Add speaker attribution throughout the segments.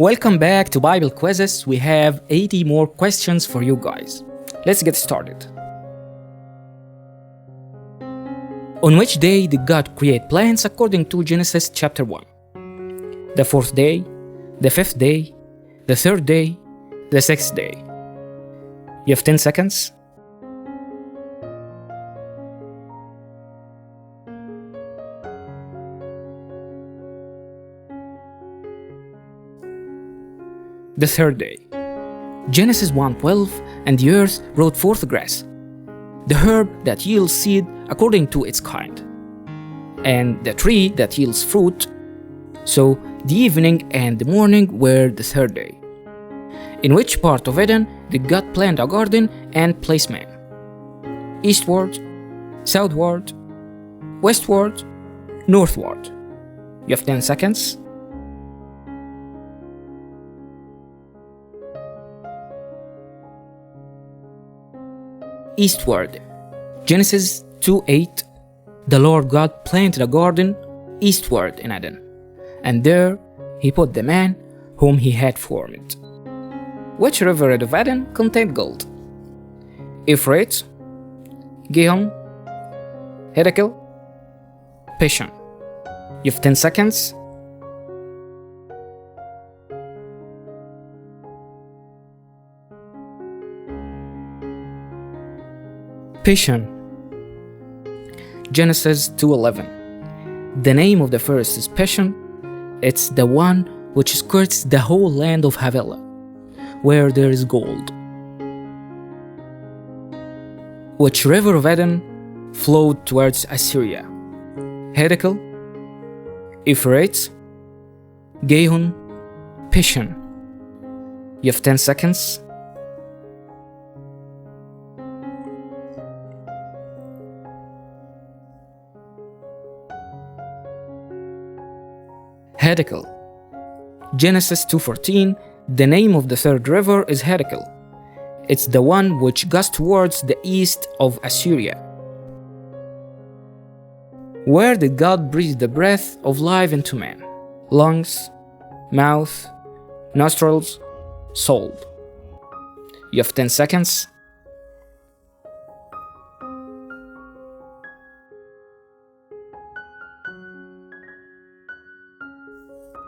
Speaker 1: Welcome back to Bible Quizzes. We have 80 more questions for you guys. Let's get started. On which day did God create plants according to Genesis chapter 1? The fourth day, the fifth day, the third day, the sixth day. You have 10 seconds. The third day. Genesis 1:12, and the earth brought forth grass, the herb that yields seed according to its kind, and the tree that yields fruit. So the evening and the morning were the third day. In which part of Eden did God plant a garden and place man? Eastward, southward, westward, northward. You have 10 seconds. Eastward. Genesis 2:8. The Lord God planted a garden eastward in Eden, and there he put the man whom he had formed. Which river of Eden contained gold? Euphrates, Gihon, Hiddekel, Pishon. You have 10 seconds. Pishon. Genesis 2:11. The name of the first is Pishon. It's the one which skirts the whole land of Havilah, where there is gold. Which river of Eden flowed towards Assyria? Hiddekel, Euphrates, Gihon, Pishon. You have 10 seconds. Hiddekel. Genesis 2:14. The name of the third river is Hiddekel. It's the one which goes towards the east of Assyria. Where did God breathe the breath of life into man? Lungs, mouth, nostrils, soul. You have 10 seconds.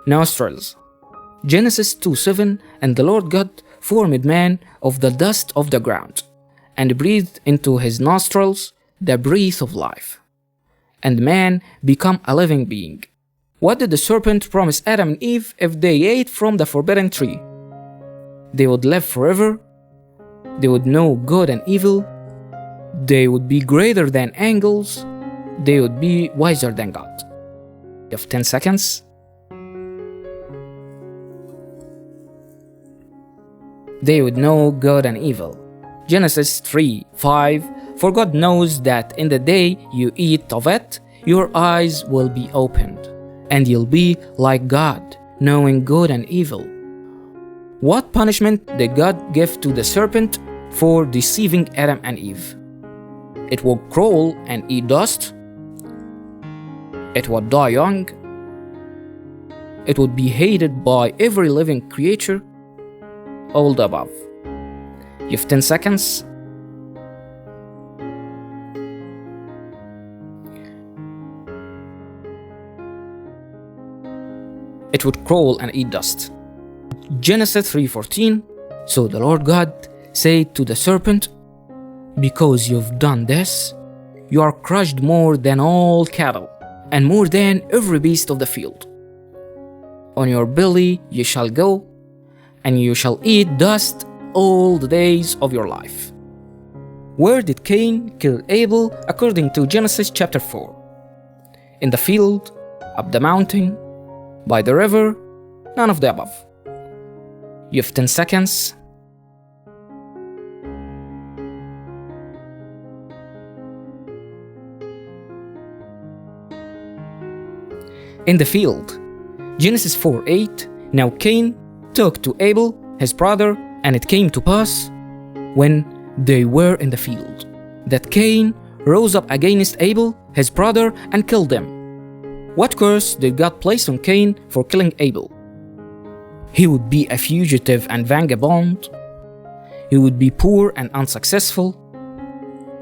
Speaker 1: Nostrils. Genesis 2:7. And the Lord God formed man of the dust of the ground, and breathed into his nostrils the breath of life, and man became a living being. What did the serpent promise Adam and Eve if they ate from the forbidden tree? They would live forever, they would know good and evil, they would be greater than angels, they would be wiser than God. You have 10 seconds. They would know good and evil. Genesis 3:5. For God knows that in the day you eat of it, your eyes will be opened, and you'll be like God, knowing good and evil. What punishment did God give to the serpent for deceiving Adam and Eve? It would crawl and eat dust. It would die young. It would be hated by every living creature. All the above. You have 10 seconds. It would crawl and eat dust. Genesis 3:14. So the Lord God said to the serpent, because you've done this, you are crushed more than all cattle, and more than every beast of the field. On your belly you shall go, and you shall eat dust all the days of your life. Where did Cain kill Abel according to Genesis chapter 4? In the field, up the mountain, by the river, none of the above. You have 10 seconds. In the field. Genesis 4:8. Now Cain took to Abel, his brother, and it came to pass, when they were in the field, that Cain rose up against Abel, his brother, and killed him. What curse did God place on Cain for killing Abel? He would be a fugitive and vagabond. He would be poor and unsuccessful.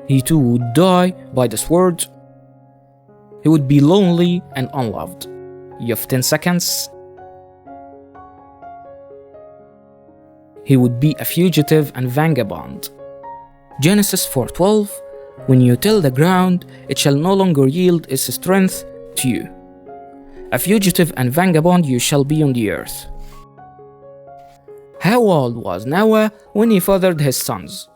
Speaker 1: He too would die by the sword. He would be lonely and unloved. You have 10 seconds. He would be a fugitive and vagabond. Genesis 4:12. When you till the ground, it shall no longer yield its strength to you. A fugitive and vagabond you shall be on the earth. How old was Noah when he fathered his sons?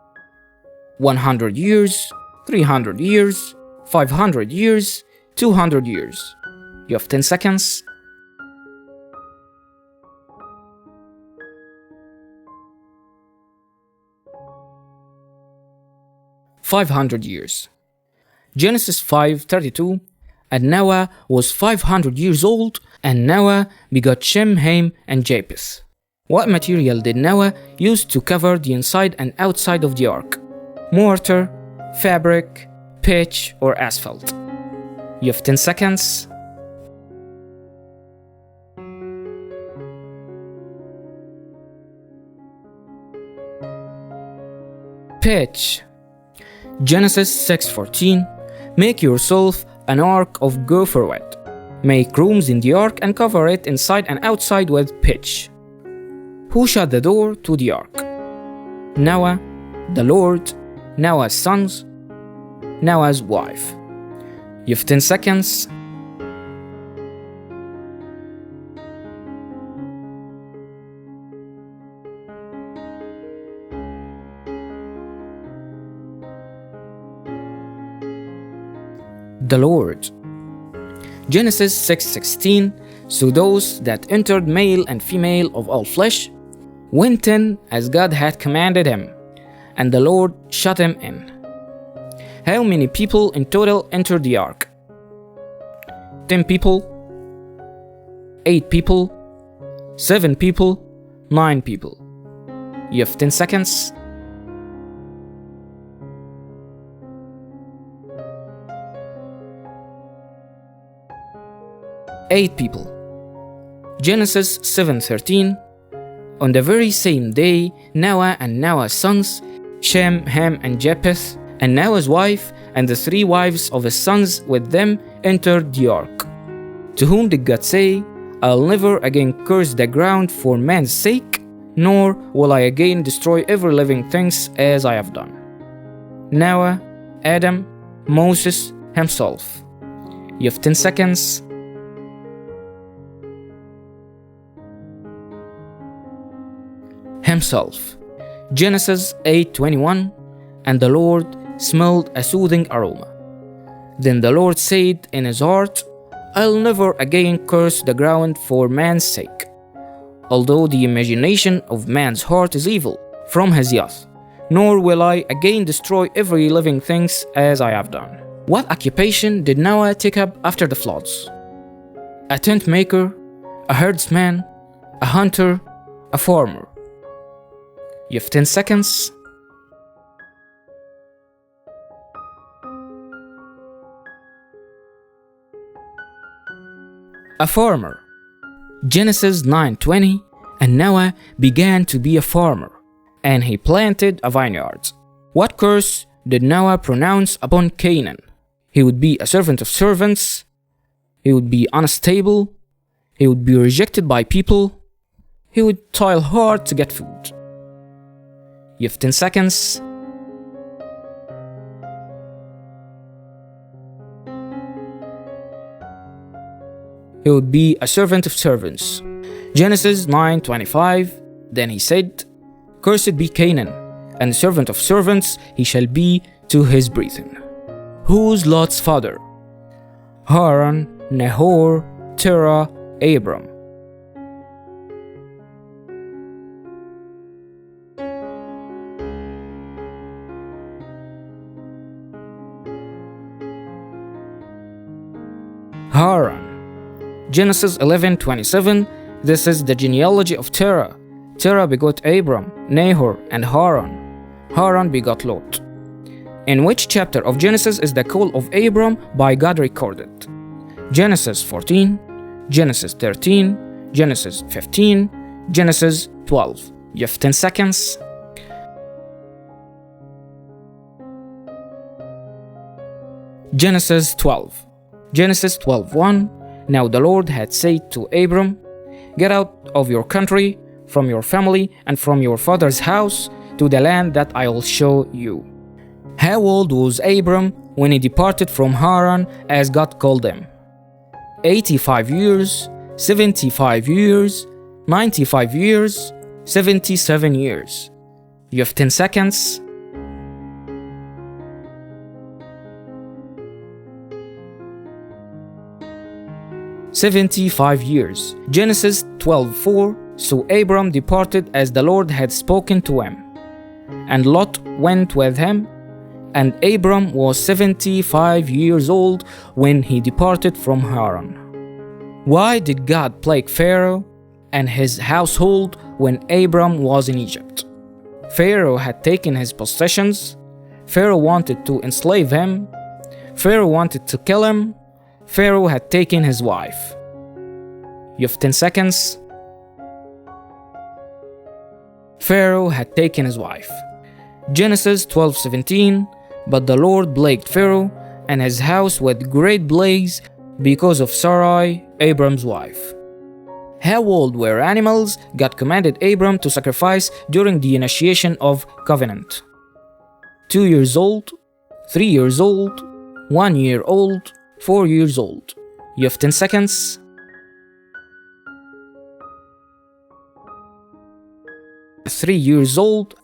Speaker 1: 100 years, 300 years, 500 years, 200 years. You have 10 seconds. $500 years. Genesis 5:32. And Noah was 500 years old, and Noah begot Shem, Ham, and Japheth. What material did Noah use to cover the inside and outside of the ark? Mortar, fabric, pitch, or asphalt? You have 10 seconds. Pitch. Genesis 6:14. Make yourself an ark of gopher wood. Make rooms in the ark and cover it inside and outside with pitch. Who shut the door to the ark? Noah, the Lord, Noah's sons, Noah's wife. You have 10 seconds. The Lord. Genesis 6:16. So those that entered, male and female of all flesh, went in as God had commanded him, and the Lord shut him in. How many people in total entered the ark? 10 people, 8 people, 7 people, 9 people. You have 10 seconds. Eight people. Genesis 7:13. On the very same day, Noah and Noah's sons, Shem, Ham, and Japheth, and Noah's wife, and the 3 wives of his sons with them entered the ark. To whom did God say, I'll never again curse the ground for man's sake, nor will I again destroy every living thing as I have done? Noah, Adam, Moses himself. You have 10 seconds. Himself. Genesis 8:21. And the Lord smelled a soothing aroma. Then the Lord said in his heart, I'll never again curse the ground for man's sake, although the imagination of man's heart is evil from his youth, nor will I again destroy every living thing as I have done. What occupation did Noah take up after the floods? A tent maker, a herdsman, a hunter, a farmer. You have 10 seconds. A farmer. Genesis 9:20. And Noah began to be a farmer, and he planted a vineyard. What curse did Noah pronounce upon Canaan? He would be a servant of servants. He would be unstable. He would be rejected by people. He would toil hard to get food. You have 10 seconds. He would be a servant of servants. Genesis 9:25. Then he said, Cursed be Canaan, and servant of servants he shall be to his brethren. Who's Lot's father? Haran, Nahor, Terah, Abram. Haran. Genesis 11:27. This is the genealogy of Terah. Terah begot Abram, Nahor, and Haran. Haran begot Lot. In which chapter of Genesis is the call of Abram by God recorded? Genesis 14, Genesis 13, Genesis 15, Genesis 12. You have 10 seconds. Genesis 12. Genesis 12:1. Now the Lord had said to Abram, "Get out of your country, from your family, and from your father's house, to the land that I will show you." How old was Abram when he departed from Haran as God called him? 85 years, 75 years, 95 years, 77 years. You have 10 seconds. "75 years." Genesis 12:4. So Abram departed as the Lord had spoken to him, and Lot went with him. And Abram was 75 years old when he departed from Haran. Why did God plague Pharaoh and his household when Abram was in Egypt? Pharaoh had taken his possessions. Pharaoh wanted to enslave him. Pharaoh wanted to kill him. Pharaoh had taken his wife. You have 10 seconds. Pharaoh had taken his wife. Genesis 12:17. But the Lord plagued Pharaoh and his house with great plagues because of Sarai, Abram's wife. How old were animals God commanded Abram to sacrifice during the initiation of covenant? 2 years old, 3 years old, 1 year old, 4 years old. You have 10 seconds. Three years old.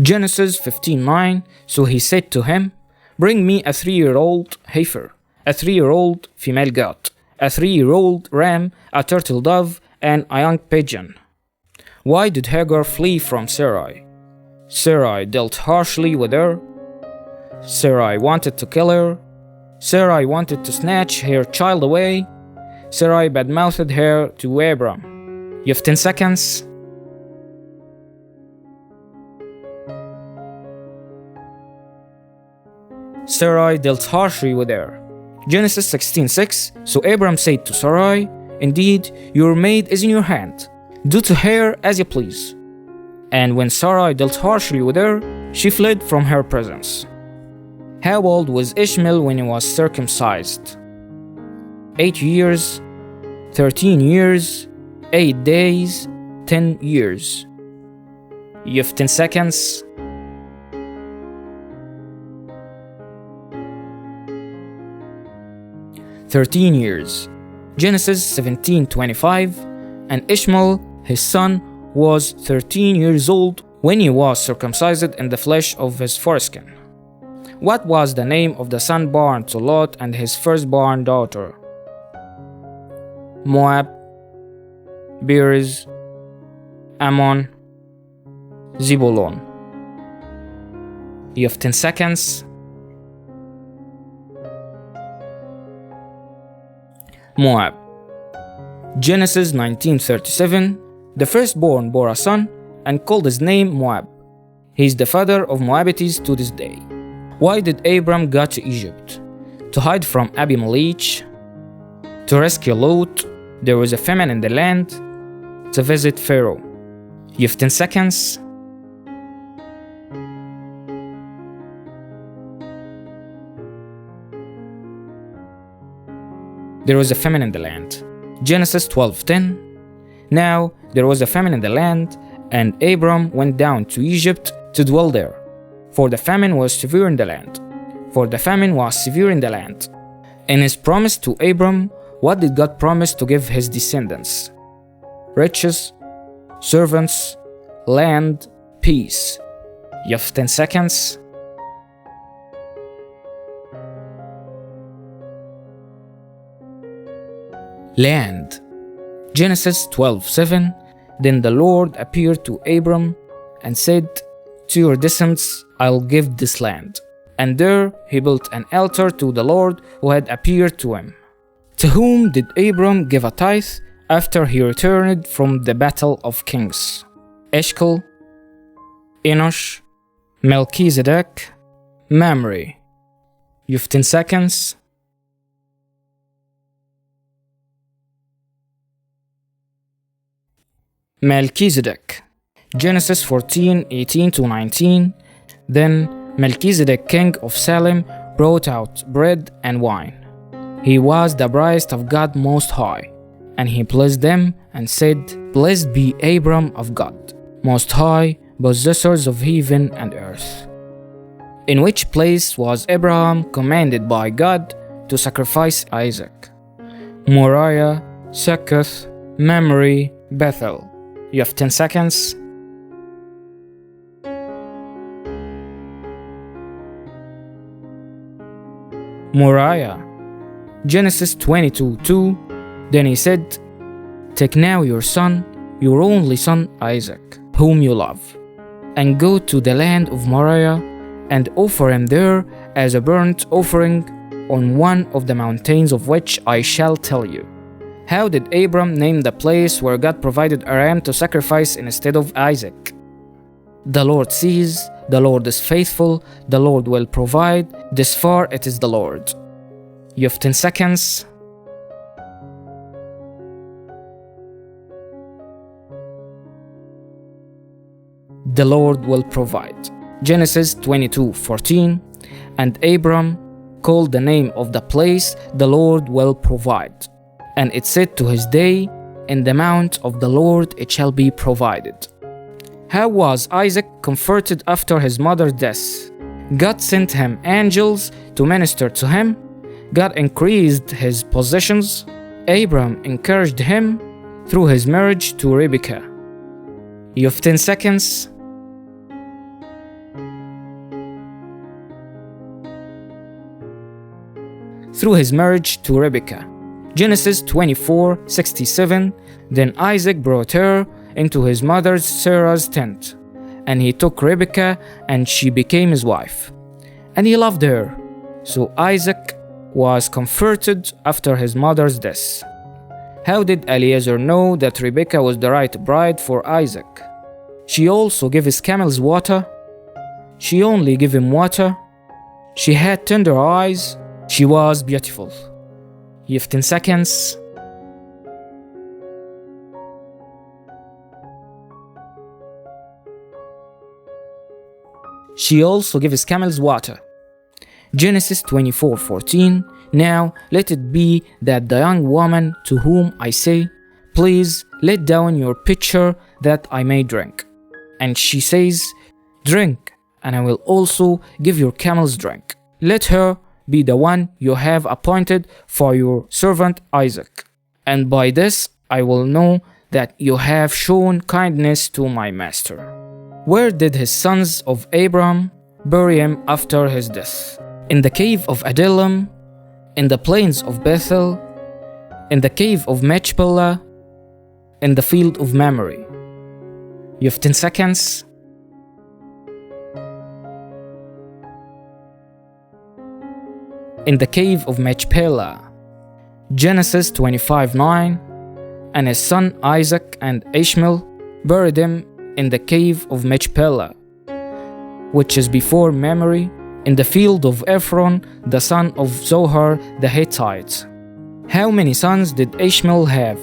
Speaker 1: Genesis 15:9. So he said to him, "Bring me a 3-year-old heifer, a 3-year-old female goat, a 3-year-old ram, a turtle dove, and a young pigeon." Why did Hagar flee from Sarai? Sarai dealt harshly with her. Sarai wanted to kill her. Sarai wanted to snatch her child away. Sarai badmouthed her to Abram. You have 10 seconds. Sarai dealt harshly with her. Genesis 16:6. So Abram said to Sarai, "Indeed, your maid is in your hand. Do to her as you please." And when Sarai dealt harshly with her, she fled from her presence. How old was Ishmael when he was circumcised? 8 years, 13 years, 8 days, 10 years. You have 10 seconds. "13 years." Genesis 17:25. And Ishmael, his son, was 13 years old when he was circumcised in the flesh of his foreskin. What was the name of the son born to Lot and his firstborn daughter? Moab, Perez, Ammon, Zebulun. You have 10 seconds. Moab. Genesis 19:37. The firstborn bore a son and called his name Moab. He is the father of Moabites to this day. Why did Abram go to Egypt? To hide from Abimelech, to rescue Lot, there was a famine in the land, to visit Pharaoh. You have 10 seconds. There was a famine in the land. Genesis 12:10. Now there was a famine in the land, and Abram went down to Egypt to dwell there. For the famine was severe in the land. For the famine was severe in the land. In his promise to Abram, what did God promise to give his descendants? Riches, servants, land, peace. You have 10 seconds. Land. Genesis 12:7. Then the Lord appeared to Abram and said, "To your descendants I'll give this land." And there he built an altar to the Lord who had appeared to him. To whom did Abram give a tithe after he returned from the battle of kings? Eshcol, Enosh, Melchizedek, Mamre. You have 10 seconds. Melchizedek. Genesis 14:18-19. Then Melchizedek, king of Salem, brought out bread and wine. He was the priest of God Most High, and he blessed them and said, Blessed be Abram of God Most High, possessors of heaven and earth. In which place was Abraham commanded by God to sacrifice Isaac? Moriah, Succoth, Mamre, Bethel. You have 10 seconds. Moriah. Genesis 22:2. Then he said, Take now your son, your only son Isaac, whom you love, and go to the land of Moriah, and offer him there as a burnt offering on one of the mountains of which I shall tell you. How did Abram name the place where God provided a ram to sacrifice instead of Isaac? The Lord sees, the Lord is faithful, the Lord will provide, this far it is the Lord. You have 10 seconds. The Lord will provide. Genesis 22:14. And Abram called the name of the place, the Lord will provide. And it said to his day, In the mount of the Lord it shall be provided. How was Isaac comforted after his mother's death? God sent him angels to minister to him. God increased his possessions. Abram encouraged him through his marriage to Rebekah. You have 10 seconds. Through his marriage to Rebekah. Genesis 24:67. Then Isaac brought her into his mother Sarah's tent, and he took Rebekah, and she became his wife. And he loved her. So Isaac was comforted after his mother's death. How did Eliezer know that Rebekah was the right bride for Isaac? She also gave his camels water. She only gave him water. She had tender eyes. She was beautiful. You have 10 seconds. She also gave his camels water. Genesis 24:14. Now let it be that the young woman to whom I say, Please let down your pitcher that I may drink. And she says, Drink, and I will also give your camels drink. Let her be the one you have appointed for your servant Isaac. And by this I will know that you have shown kindness to my master. Where did his sons of Abraham bury him after his death? In the cave of Adullam, in the plains of Bethel, in the cave of Machpelah, in the field of Mamre. You have 10 seconds. In the cave of Machpelah. Genesis 25:9. And his son Isaac and Ishmael buried him in the cave of Machpelah, which is before Mamre, in the field of Ephron, the son of Zohar the Hittite. How many sons did Ishmael have?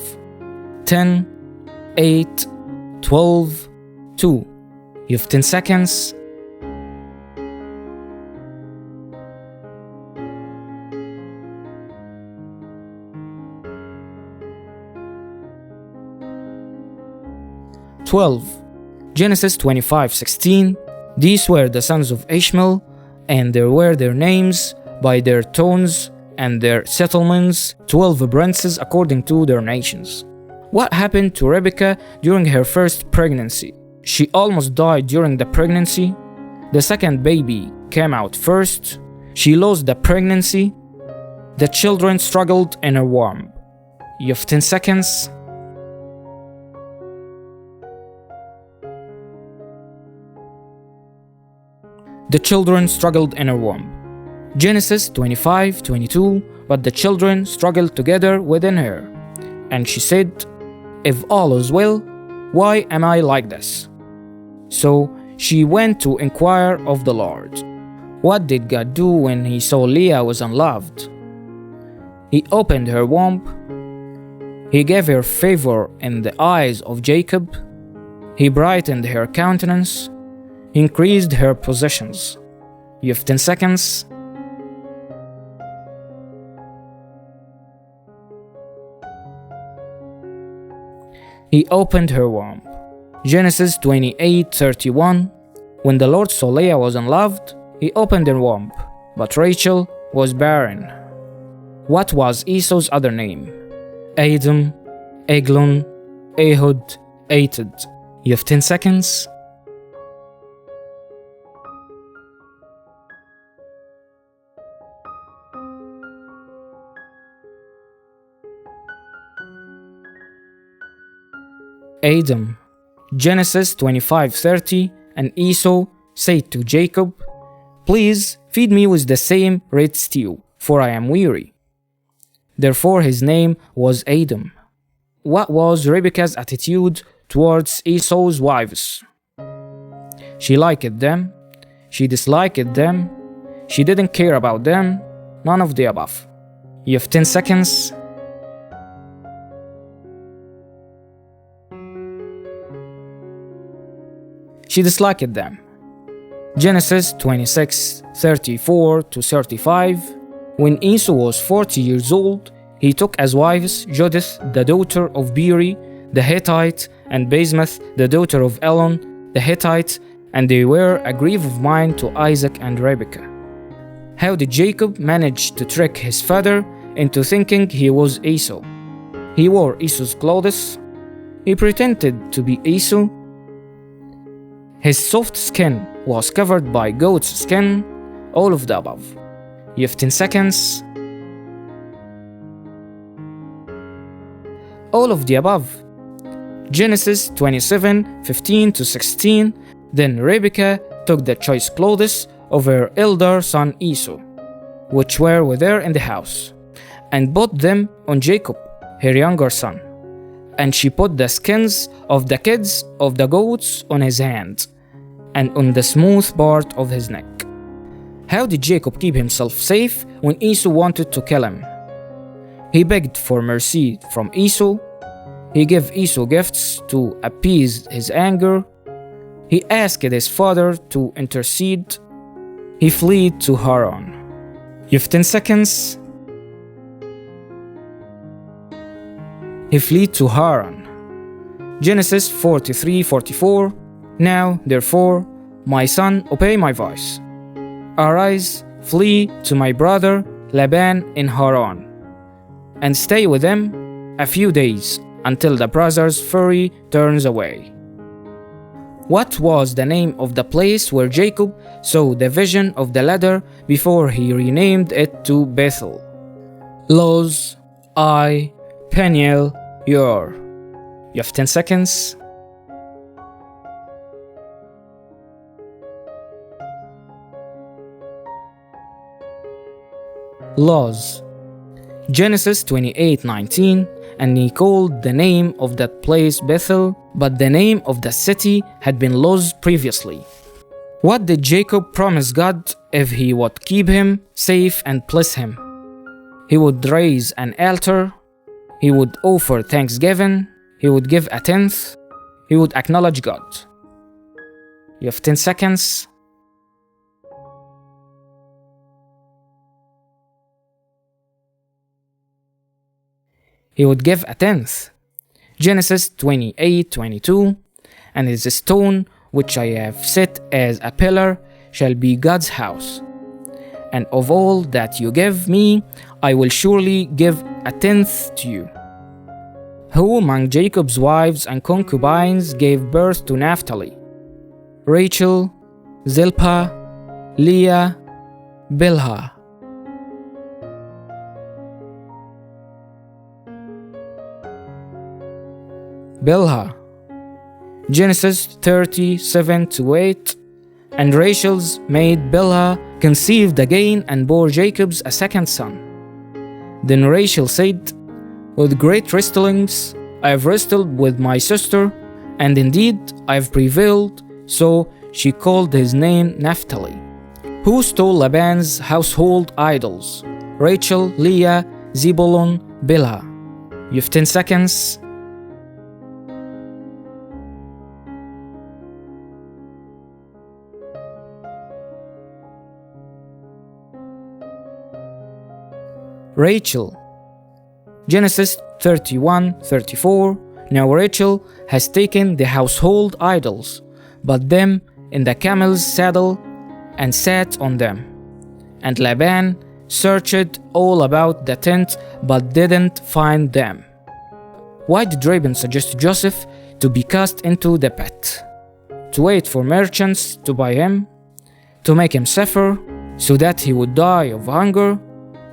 Speaker 1: 10, 8, 12, 2. You have 10 seconds. Genesis 25:16. These were the sons of Ishmael, and there were their names by their towns and their settlements, 12 princes according to their nations. What happened to Rebekah during her first pregnancy? She almost died during the pregnancy. The second baby came out first. She lost the pregnancy. The children struggled in her womb. You have 10 seconds. The children struggled in her womb. Genesis 25:22. But the children struggled together within her. And she said, If all is well, why am I like this? So she went to inquire of the Lord. What did God do when he saw Leah was unloved? He opened her womb. He gave her favor in the eyes of Jacob. He brightened her countenance, increased her possessions. You have 10 seconds. He opened her womb. Genesis 28:31. When the Lord saw Leah was unloved, he opened her womb, but Rachel was barren. What was Esau's other name? Edom, Eglon, Ehud, Atad. You have 10 seconds. Edom. Genesis 25:30. And Esau said to Jacob, "Please feed me with the same red stew, for I am weary." Therefore his name was Edom. What was Rebekah's attitude towards Esau's wives? She liked them, she disliked them, she didn't care about them, none of the above. You have 10 seconds. She disliked them. Genesis 26:34-35. When Esau was 40 years old, he took as wives Judith, the daughter of Beeri, the Hittite, and Basemath, the daughter of Elon, the Hittite, and they were a grief of mind to Isaac and Rebekah. How did Jacob manage to trick his father into thinking he was Esau? He wore Esau's clothes. He pretended to be Esau. His soft skin was covered by goat's skin, all of the above. You have 10 seconds. All of the above. Genesis 27:15-16. Then Rebekah took the choice clothes of her elder son Esau, which were with her in the house, and put them on Jacob, her younger son. And she put the skins of the kids of the goats on his hand, and on the smooth part of his neck. How did Jacob keep himself safe when Esau wanted to kill him? He begged for mercy from Esau. He gave Esau gifts to appease his anger. He asked his father to intercede. He fled to Haran. You have 10 seconds. He fled to Haran. Genesis 43:44. Now, therefore, my son, obey my voice. Arise, flee to my brother Laban in Haran, and stay with him a few days until the brother's fury turns away. What was the name of the place where Jacob saw the vision of the ladder before he renamed it to Bethel? Luz, Ai, Peniel, Ur. You have 10 seconds. Luz. Genesis 28:19. And he called the name of that place Bethel, but the name of the city had been Luz previously. What did Jacob promise God if he would keep him safe and bless him? He would raise an altar, he would offer thanksgiving, he would give a tenth, he would acknowledge God. You have 10 seconds. He would give a tenth. Genesis 28:22. And his stone, which I have set as a pillar, shall be God's house. And of all that you give me, I will surely give a tenth to you. Who among Jacob's wives and concubines gave birth to Naphtali? Rachel, Zilpah, Leah, Bilhah. Bilhah. Genesis 37:8. And Rachel's maid Bilhah conceived again and bore Jacob's a second son. Then Rachel said, with great wrestlings I have wrestled with my sister, and indeed I have prevailed, so she called his name Naphtali. Who stole Laban's household idols? Rachel, Leah, Zebulun, Bilhah. You have 10 seconds. Rachel. Genesis 31:34. Now Rachel has taken the household idols, but them in the camel's saddle, and sat on them. And Laban searched all about the tent, but didn't find them. Why did Laban suggest to Joseph to be cast into the pit? To wait for merchants to buy him, to make him suffer, so that he would die of hunger,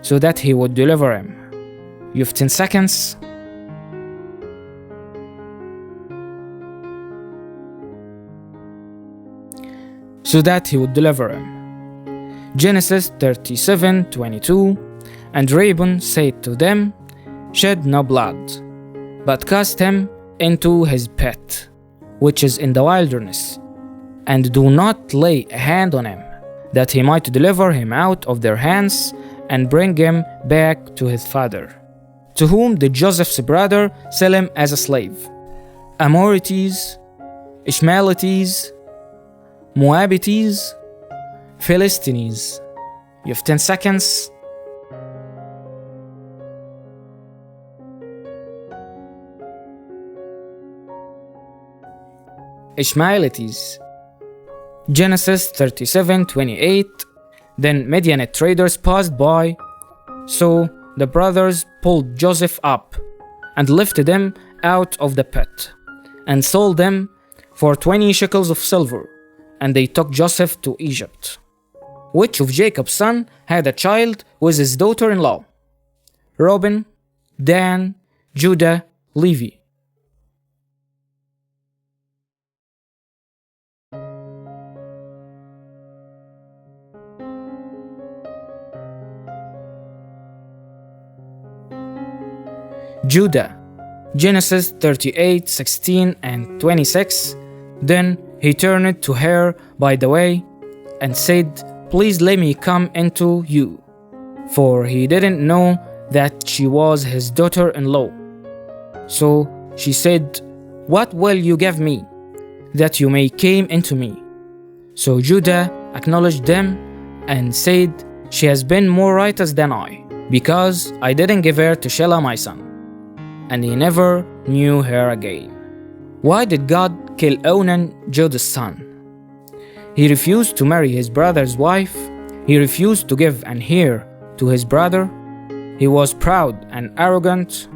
Speaker 1: so that he would deliver him. You have 10 seconds. So that he would deliver him. Genesis 37:22. And Laban said to them, Shed no blood, but cast him into his pit, which is in the wilderness, and do not lay a hand on him, that he might deliver him out of their hands, and bring him back to his father. To whom did Joseph's brother sell him as a slave? Amorites, Ishmaelites, Moabites, Philistines. You have 10 seconds. Ishmaelites. Genesis 37:28. Then Midianite traders passed by, so the brothers pulled Joseph up and lifted him out of the pit and sold him for 20 shekels of silver, and they took Joseph to Egypt. Which of Jacob's sons had a child with his daughter-in-law? Reuben, Dan, Judah, Levi. Judah. Genesis 38:16 and 26. Then he turned to her by the way and said, Please let me come into you. For he didn't know that she was his daughter-in-law. So she said, What will you give me, that you may come into me? So Judah acknowledged them and said, She has been more righteous than I, because I didn't give her to Shelah my son. And he never knew her again. Why did God kill Onan, Judah's son? He refused to marry his brother's wife. He refused to give an heir to his brother. He was proud and arrogant.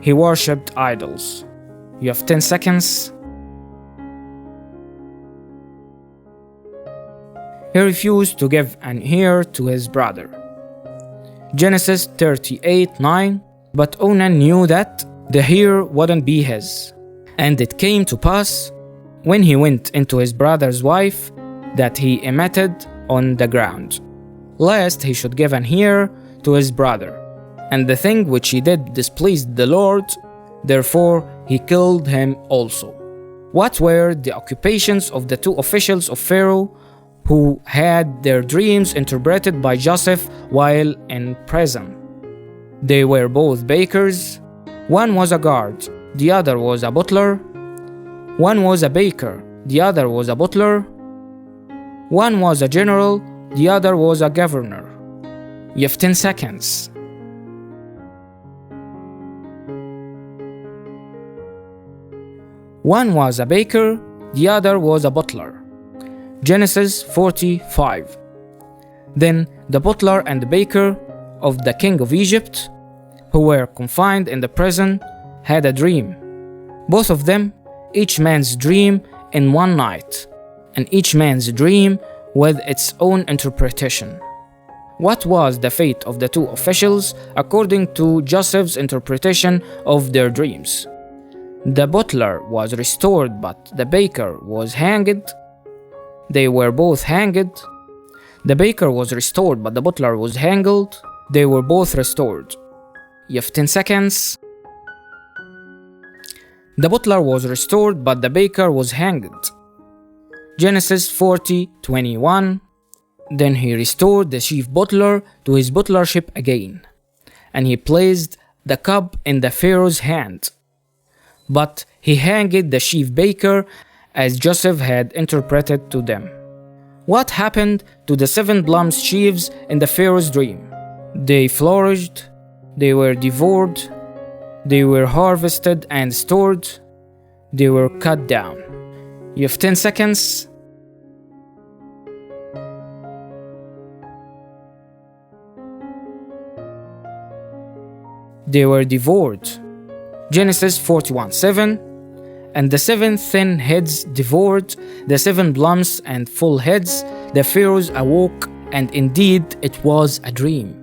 Speaker 1: He worshipped idols. You have 10 seconds. He refused to give an heir to his brother. Genesis 38:9. But Onan knew that the heir wouldn't be his. And it came to pass, when he went into his brother's wife, that he emitted on the ground, lest he should give an heir to his brother. And the thing which he did displeased the Lord, therefore he killed him also. What were the occupations of the two officials of Pharaoh who had their dreams interpreted by Joseph while in prison? They were both bakers. One was a guard, the other was a butler. One was a baker, the other was a butler. One was a general, the other was a governor. You have 10 seconds. One was a baker, the other was a butler. Genesis 45. Then the butler and the baker of the king of Egypt, who were confined in the prison, had a dream. Both of them, each man's dream in one night, and each man's dream with its own interpretation. What was the fate of the two officials according to Joseph's interpretation of their dreams? The butler was restored, but the baker was hanged. They were both hanged. The baker was restored, but the butler was hanged. They were both restored. You have 10 seconds. The butler was restored, but the baker was hanged. Genesis 40:21. Then he restored the chief butler to his butlership again, and he placed the cup in the Pharaoh's hand. But he hanged the chief baker as Joseph had interpreted to them. What happened to the 7 plum sheaves in the Pharaoh's dream? They flourished, they were devoured, they were harvested and stored, they were cut down. You have 10 seconds. They were devoured. Genesis 41:7. And the 7 thin heads devoured the 7 plumps and full heads. The pharaohs awoke, and indeed it was a dream.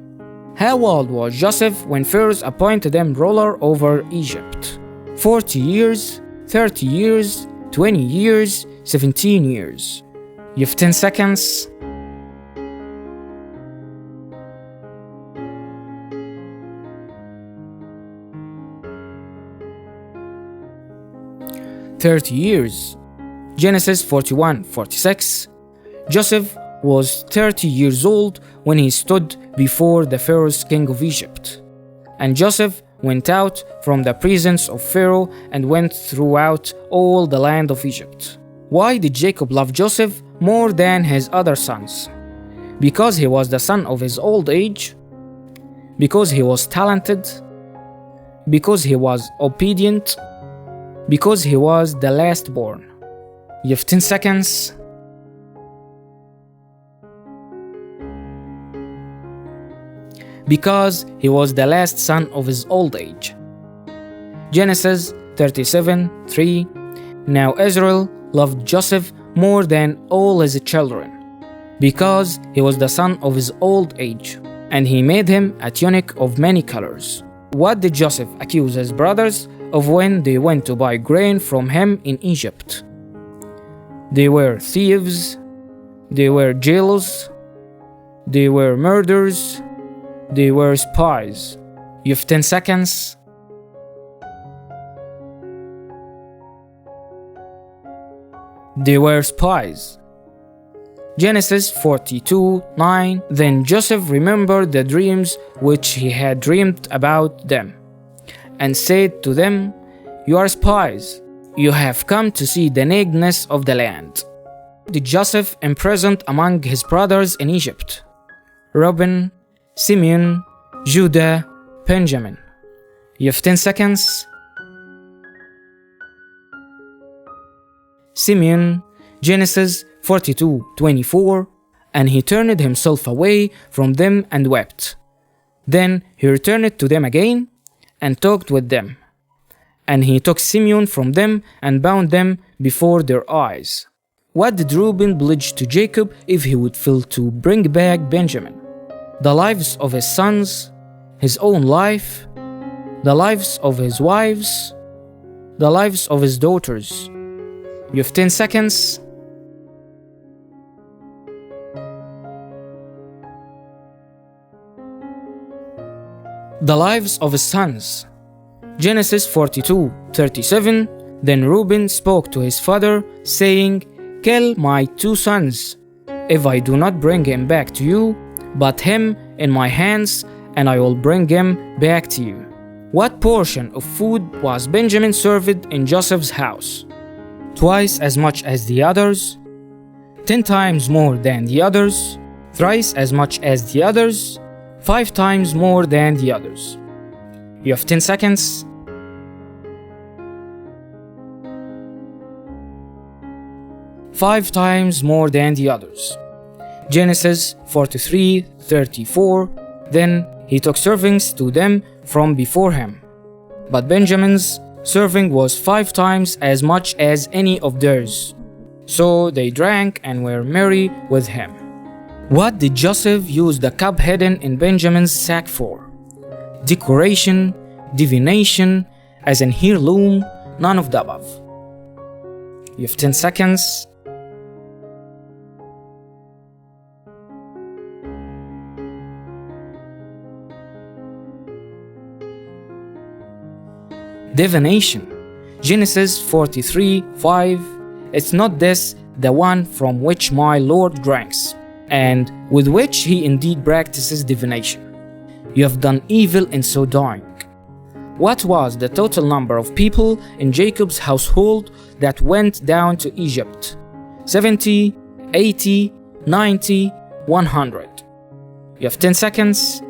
Speaker 1: How old was Joseph when Pharaoh appointed him ruler over Egypt? 40 years, 30 years, 20 years, 17 years. You have 10 seconds. "30 years." Genesis 41:46. Joseph was 30 years old when he stood before the Pharaoh's king of Egypt. And Joseph went out from the presence of Pharaoh and went throughout all the land of Egypt. Why did Jacob love Joseph more than his other sons? Because he was the son of his old age? Because he was talented? Because he was obedient? Because he was the last born. You have 10 seconds. Because he was the last son of his old age. Genesis 37:3. Now Israel loved Joseph more than all his children, because he was the son of his old age, and he made him a tunic of many colors. What did Joseph accuse his brothers of when they went to buy grain from him in Egypt? They were thieves, they were jailers, they were murderers, they were spies. You have 10 seconds. They were spies. Genesis 42:9. Then Joseph remembered the dreams which he had dreamed about them, and said to them, "You are spies. You have come to see the nakedness of the land." Did Joseph imprisoned among his brothers in Egypt? Reuben, Simeon, Judah, Benjamin. You have 10 seconds. Simeon, Genesis 42:24. And he turned himself away from them and wept. Then he returned to them again and talked with them. And he took Simeon from them and bound them before their eyes. What did Reuben pledge to Jacob if he would fail to bring back Benjamin? The lives of his sons, his own life, the lives of his wives, the lives of his daughters. You have 10 seconds. The lives of his sons. Genesis 42:37. Then Reuben spoke to his father, saying, "Kill my 2 sons, if I do not bring him back to you, but him in my hands, and I will bring him back to you." What portion of food was Benjamin served in Joseph's house? Twice as much as the others? 10 times more than the others? Thrice as much as the others? 5 times more than the others? You have 10 seconds. Five times more than the others. Genesis 43:34. Then he took servings to them from before him. But Benjamin's serving was 5 times as much as any of theirs. So they drank and were merry with him. What did Joseph use the cup hidden in Benjamin's sack for? Decoration, divination, as an heirloom, none of the above. You have 10 seconds. Divination. Genesis 43:5. It's not this the one from which my Lord drinks, and with which he indeed practices divination. You have done evil in so doing. What was the total number of people in Jacob's household that went down to Egypt? 70, 80, 90, 100. You have 10 seconds.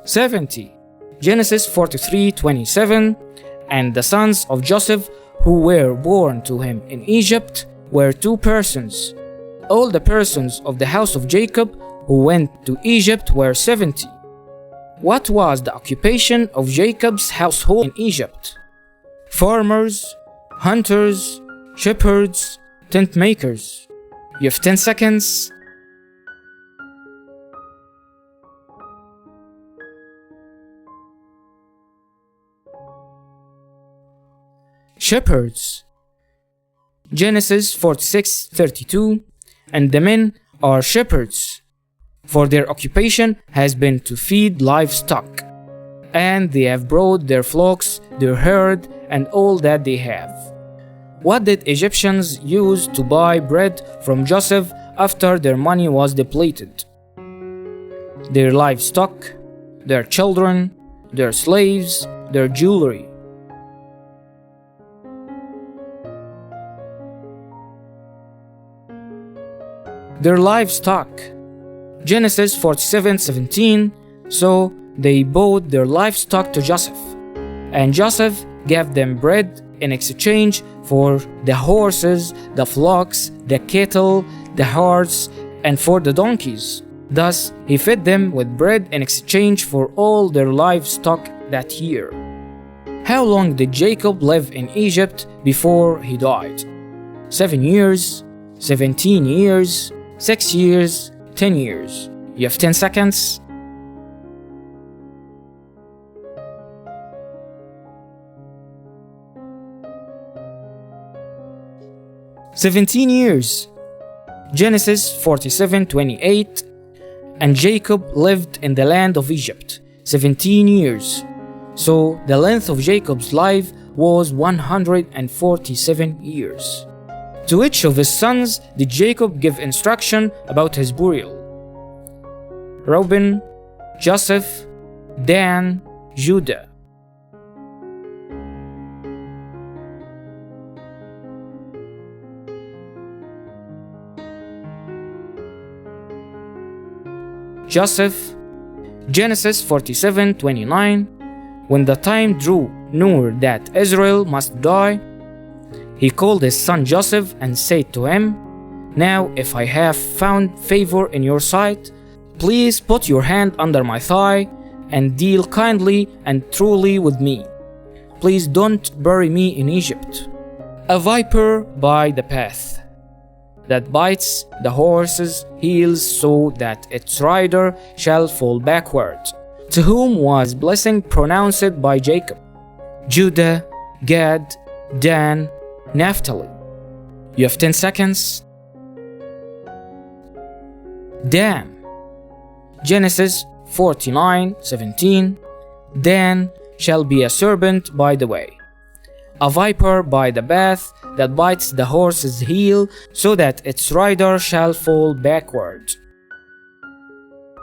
Speaker 1: 70. Genesis 43:27. And the sons of Joseph who were born to him in Egypt were 2 persons. All the persons of the house of Jacob who went to Egypt were 70. What was the occupation of Jacob's household in Egypt? Farmers, hunters, shepherds, tent makers. You have 10 seconds. Shepherds. Genesis 46:32. And the men are shepherds, for their occupation has been to feed livestock, and they have brought their flocks, their herd, and all that they have. What did Egyptians use to buy bread from Joseph after their money was depleted? Their livestock, their children, their slaves, their jewelry. Their livestock. Genesis 47:17. So they bought their livestock to Joseph, and Joseph gave them bread in exchange for the horses, the flocks, the cattle, the herds, and for the donkeys. Thus he fed them with bread in exchange for all their livestock that year. How long did Jacob live in Egypt before he died? 7 years, 17 years, 6 years, 10 years. You have 10 seconds. "17 years. Genesis 47:28. And Jacob lived in the land of Egypt 17 years. So the length of Jacob's life was 147 years. To which of his sons did Jacob give instruction about his burial? Reuben, Joseph, Dan, Judah. Joseph. Genesis 47:29. When the time drew near that Israel must die, he called his son Joseph and said to him, Now if I have found favor in your sight, please put your hand under my thigh and deal kindly and truly with me. Please don't bury me in Egypt. A viper by the path that bites the horse's heels so that its rider shall fall backward. To whom was blessing pronounced by Jacob? Judah, Gad, Dan, Naphtali. You have 10 seconds. Dan. Genesis 49:17. Dan shall be a serpent by the way, a viper by the path that bites the horse's heel so that its rider shall fall backward.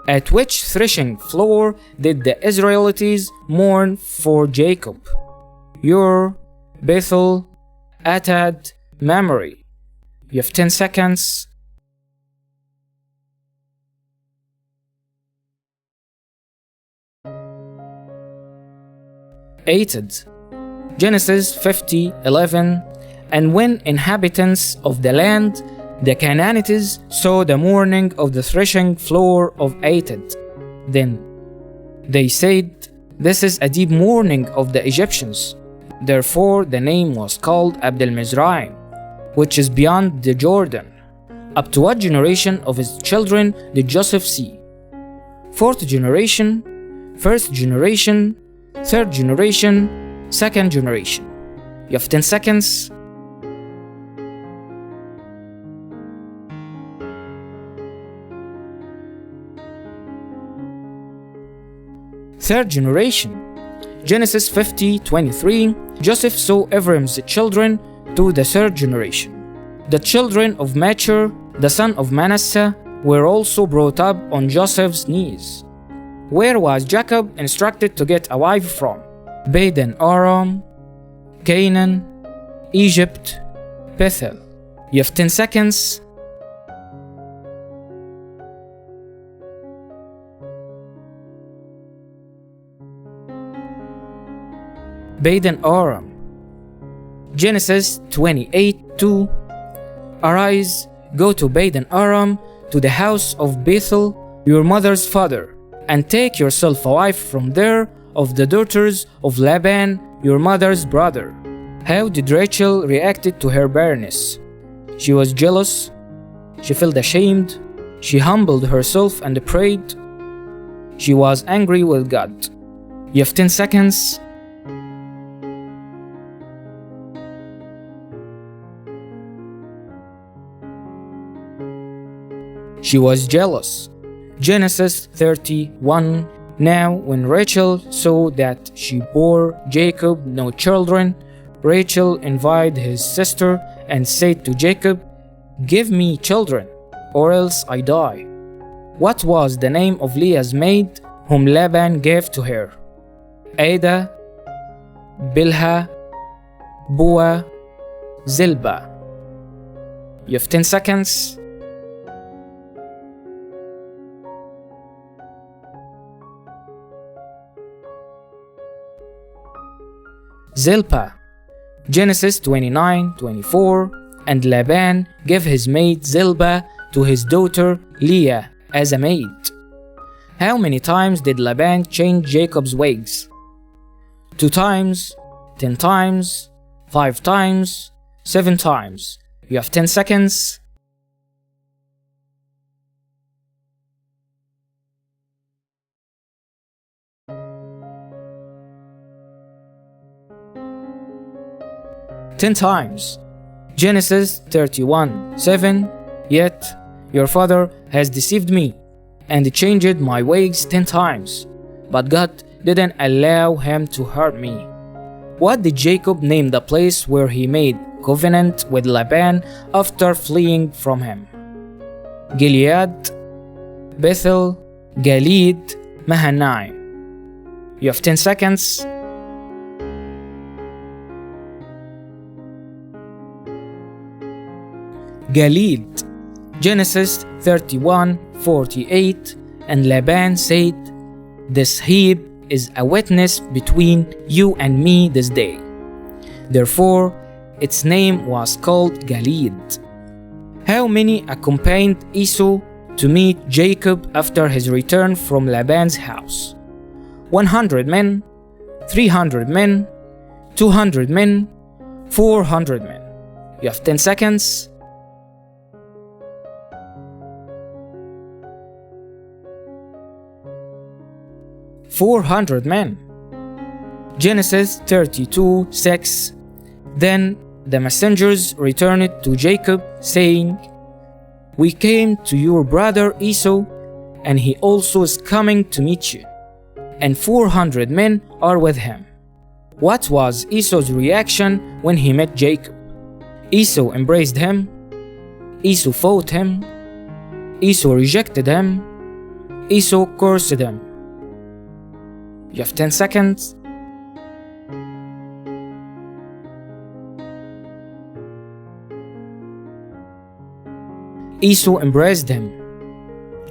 Speaker 1: At which threshing floor did the Israelites mourn for Jacob? Ur, Bethel, Atad, Mamre. You have 10 seconds. Atad. Genesis 50:11. And when inhabitants of the land, the Canaanites, saw the mourning of the threshing floor of Atad, then they said, This is a deep mourning of the Egyptians. Therefore the name was called Abdel Mizraim, which is beyond the Jordan. Up to what generation of his children did Joseph see? 4th generation, 1st generation, 3rd generation, 2nd generation. You have 10 seconds. Third generation. Genesis 50:23. Joseph saw Ephraim's children to the 3rd generation. The children of Machir, the son of Manasseh, were also brought up on Joseph's knees. Where was Jacob instructed to get a wife from? Padan Aram, Canaan, Egypt, Bethel. You have 10 seconds. Padan Aram. Genesis 28:2. Arise, go to Padan Aram, to the house of Bethuel, your mother's father, and take yourself a wife from there of the daughters of Laban, your mother's brother. How did Rachel react to her barrenness? She was jealous, she felt ashamed, she humbled herself and prayed. She was angry with God. You have 10 seconds. She was jealous. Genesis 31. Now when Rachel saw that she bore Jacob no children, Rachel invited his sister and said to Jacob, "Give me children, or else I die." What was the name of Leah's maid whom Laban gave to her? Ada, Bilhah, Bua, Zilpah. You have 10 seconds. Zilpah. Genesis 29:24. And Laban gave his maid Zilpah to his daughter Leah as a maid. How many times did Laban change Jacob's wigs? 2 times, 10 times, 5 times, 7 times. You have 10 seconds. Ten times. Genesis 31:7. Yet your father has deceived me and changed my ways 10 times, but God didn't allow him to hurt me. What did Jacob name the place where he made covenant with Laban after fleeing from him? Gilead, Bethel, Galeed, Mahanaim. You have 10 seconds. Galeed. Genesis 31:48. And Laban said, "This heap is a witness between you and me this day." Therefore, its name was called Galeed. How many accompanied Esau to meet Jacob after his return from Laban's house? 100 men, 300 men, 200 men, 400 men. You have 10 seconds. $400 men. Genesis 32:6. Then the messengers returned to Jacob, saying, "We came to your brother Esau, and he also is coming to meet you, and 400 men are with him." What was Esau's reaction when he met Jacob? Esau embraced him. Esau fought him. Esau rejected him. Esau cursed him. You have 10 seconds. Esau embraced him.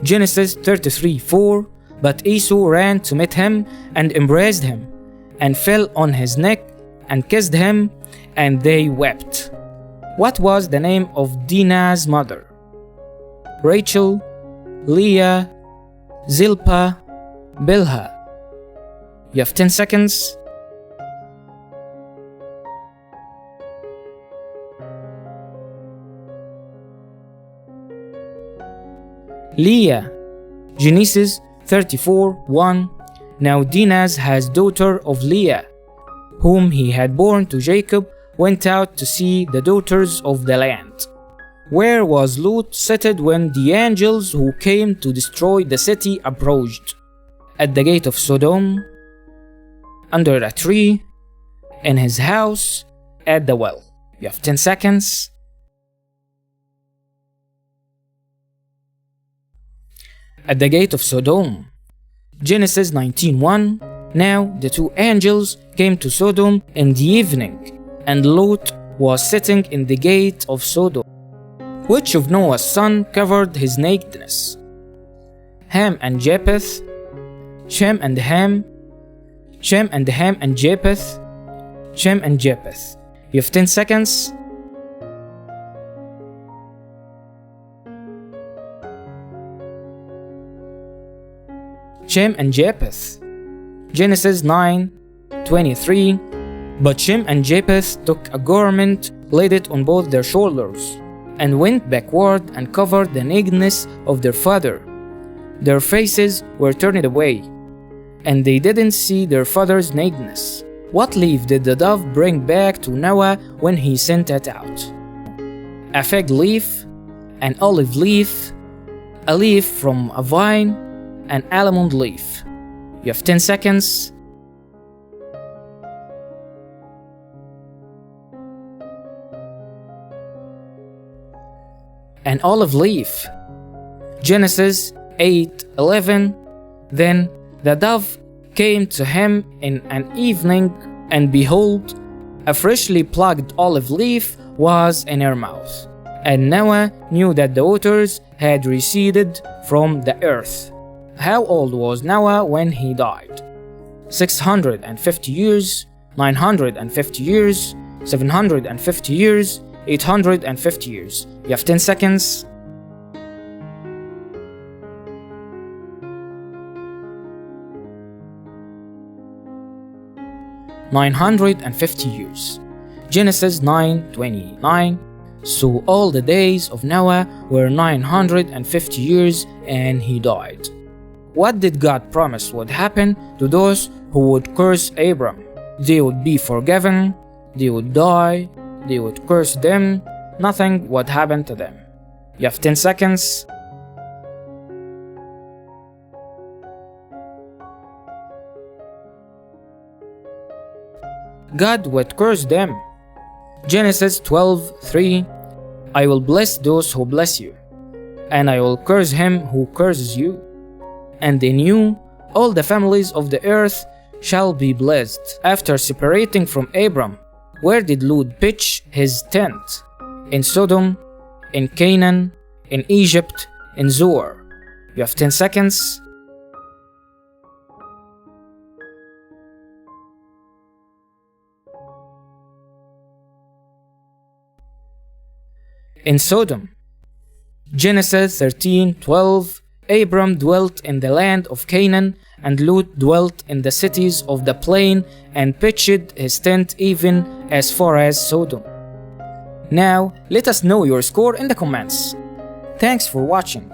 Speaker 1: Genesis 33:4. But Esau ran to meet him and embraced him, and fell on his neck and kissed him, and they wept. What was the name of Dinah's mother? Rachel, Leah, Zilpah, Bilhah. You have 10 seconds. Leah. Genesis 34:1. Now Dinah, his daughter of Leah, whom he had borne to Jacob, went out to see the daughters of the land. Where was Lot seated when the angels who came to destroy the city approached? At the gate of Sodom, under a tree, in his house, at the well. You have 10 seconds. At the gate of Sodom. Genesis 19:1. Now the 2 angels came to Sodom in the evening, and Lot was sitting in the gate of Sodom. Which of Noah's sons covered his nakedness? Ham and Japheth, Shem and Ham, Shem and Ham and Japheth, Shem and Japheth. You have 10 seconds. Shem and Japheth. Genesis 9:23. But Shem and Japheth took a garment, laid it on both their shoulders, and went backward and covered the nakedness of their father. Their faces were turned away, and they didn't see their father's nakedness. What leaf did the dove bring back to Noah when he sent it out? A fig leaf, an olive leaf, a leaf from a vine, an almond leaf. You have 10 seconds. An olive leaf. Genesis 8:11. Then the dove came to him in an evening, and behold, a freshly plucked olive leaf was in her mouth. And Noah knew that the waters had receded from the earth. How old was Noah when he died? 650 years, 950 years, 750 years, 850 years. You have 10 seconds. $950 years. Genesis 9:29. So all the days of Noah were 950 years, and he died. What did God promise would happen to those who would curse Abram? They would be forgiven, they would die, they would curse them, nothing would happen to them. You have 10 seconds. God would curse them. Genesis 12:3. I will bless those who bless you, and I will curse him who curses you. And in you all the families of the earth shall be blessed. After separating from Abram, where did Lot pitch his tent? In Sodom, in Canaan, in Egypt, in Zoar. You have 10 seconds. In Sodom. Genesis 13:12. Abram dwelt in the land of Canaan, and Lot dwelt in the cities of the plain, and pitched his tent even as far as Sodom. Now, let us know your score in the comments. Thanks for watching.